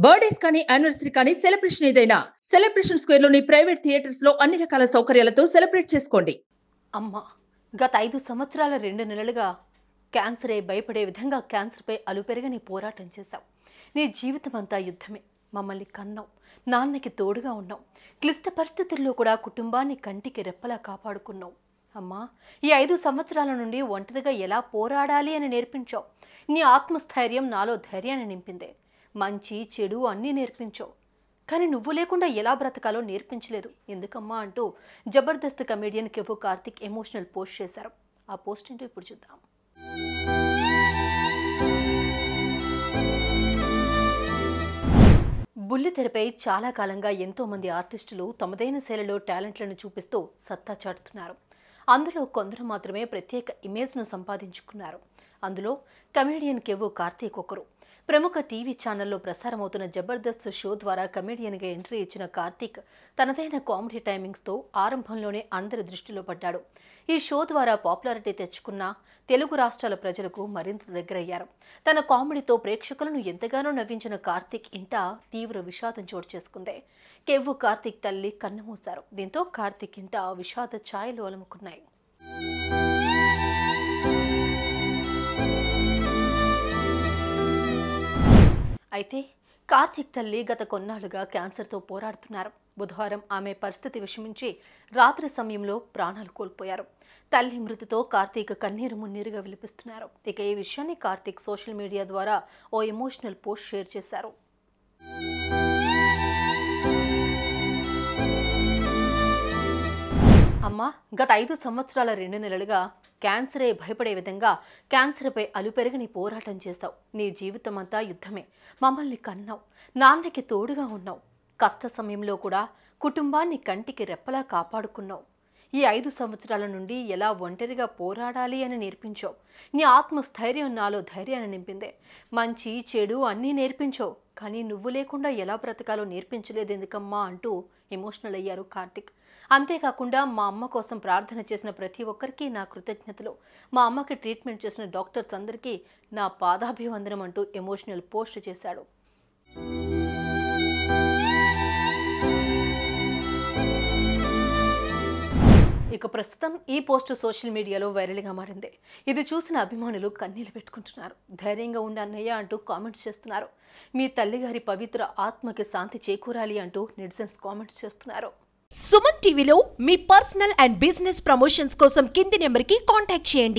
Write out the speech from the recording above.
Birthdays కానీ anniversary కానీ celebration ఏదైనా సెలబ్రేషన్ స్క్వేర్ లోని ప్రైవేట్ థియేటర్స్ లో అన్ని రకాల సౌకర్యాలతో సెలబ్రేట్ చేసుకోండి. అమ్మ గత 5 సంవత్సరాల 2 నెలలుగా క్యాన్సరే భయపడే విధంగా క్యాన్సర్పై అలుపెరగని పోరాటం చేశావు. నీ జీవితం అంతా యుద్ధమే. మమ్మల్ని కన్నావు, నాన్నకి తోడుగా ఉన్నావు. క్లిష్ట పరిస్థితుల్లో కూడా కుటుంబాన్ని కంటికి రెప్పలా కాపాడుకున్నావు. అమ్మా, ఈ 5 సంవత్సరాల నుండి ఒంటరిగా ఎలా పోరాడాలి అని నేర్పించావు. నీ ఆత్మస్థైర్యం నాలో ధైర్యాన్ని నింపిందే. మంచి చెడు అన్నీ నేర్పించావు. కానీ నువ్వు లేకుండా ఎలా బ్రతకాలో నేర్పించలేదు ఎందుకమ్మా అంటూ Jabardasth comedian Kevvu Karthik emotional post చేశారు. ఆ పోస్ట్ ఏంటో ఇప్పుడు చూద్దాం. బుల్లితెరపై చాలా కాలంగా ఎంతో మంది ఆర్టిస్టులు తమదైన శైలిలో టాలెంట్లను చూపిస్తూ సత్తా చాటుతున్నారు. అందులో కొందరు మాత్రమే ప్రత్యేక ఇమేజ్ను సంపాదించుకున్నారు. అందులో కమెడియన్ కెవ్వు కార్తిక్ ఒకరు. ప్రముఖ టీవీ ఛానల్లో ప్రసారమవుతున్న జబర్దస్త్ షో ద్వారా కమెడియన్గా ఎంట్రీ ఇచ్చిన కార్తిక్ తనదైన కామెడీ టైమింగ్స్తో ఆరంభంలోనే అందరి దృష్టిలో పడ్డాడు. ఈ షో ద్వారా పాపులారిటీ తెచ్చుకున్న తెలుగు రాష్ట్రాల ప్రజలకు మరింత దగ్గరయ్యారు. తన కామెడీతో ప్రేక్షకులను ఎంతగానో నవ్వించిన కార్తిక్ ఇంట తీవ్ర విషాదం చోటు చేసుకుంది. కెవ్వు కార్తిక్ తల్లి కన్నుమూశారు. దీంతో కార్తిక్ ఇంట విషాద ఛాయలు అలుముకున్నాయి. అయితే కార్తిక్ తల్లి గత కొన్నాళ్లుగా క్యాన్సర్తో పోరాడుతున్నారు. బుధవారం ఆమె పరిస్థితి విషమించి రాత్రి సమయంలో ప్రాణాలు కోల్పోయారు. తల్లి మృతితో కార్తీక్ కన్నీరు మున్నీరుగా విలిపిస్తున్నారు. ఇక ఈ విషయాన్ని కార్తీక్ సోషల్ మీడియా ద్వారా ఓ ఎమోషనల్ పోస్ట్ షేర్ చేశారు. అమ్మా, గత 5 సంవత్సరాల 2 నెలలుగా క్యాన్సరే భయపడే విధంగా క్యాన్సర్పై అలుపెరగని పోరాటం చేశావు. నీ జీవితం అంతా యుద్ధమే. మమ్మల్ని కన్నావు, నాన్నకి తోడుగా ఉన్నావు. కష్ట సమయంలో కూడా కుటుంబాన్ని కంటికి రెప్పలా కాపాడుకున్నావు. ఈ 5 సంవత్సరాల నుండి ఎలా ఒంటరిగా పోరాడాలి అని నేర్పించావు. నీ ఆత్మస్థైర్యం నాలో ధైర్యాన్ని నింపిందే. మంచి చెడు అన్నీ నేర్పించావు. కానీ నువ్వు లేకుండా ఎలా బ్రతకాలో నేర్పించలేదు ఎందుకమ్మా అంటూ ఎమోషనల్ అయ్యారు కార్తిక్. అంతేకాకుండా మా అమ్మ కోసం ప్రార్థన చేసిన ప్రతి ఒక్కరికి నా కృతజ్ఞతలు. మా అమ్మకి ట్రీట్మెంట్ చేసిన డాక్టర్స్ అందరికీ నా పాదాభివందనం అంటూ ఎమోషనల్ పోస్ట్ చేశాడు. ఇక ప్రస్తుతం ఈ పోస్ట్ సోషల్ మీడియాలో వైరల్గా మారింది. ఇది చూసిన అభిమానులు కన్నీళ్లు పెట్టుకుంటున్నారు. ధైర్యంగా ఉండి అన్నయ్య అంటూ కామెంట్స్ చేస్తున్నారు. మీ తల్లిగారి పవిత్ర ఆత్మకి శాంతి చేకూరాలి అంటూ నెటిజన్స్ కామెంట్స్ చేస్తున్నారు. సుమన్ టీవీలో మీ పర్సనల్ అండ్ బిజినెస్ ప్రమోషన్స్ కోసం కింది నెంబర్కి కాంటాక్ట్ చేయండి.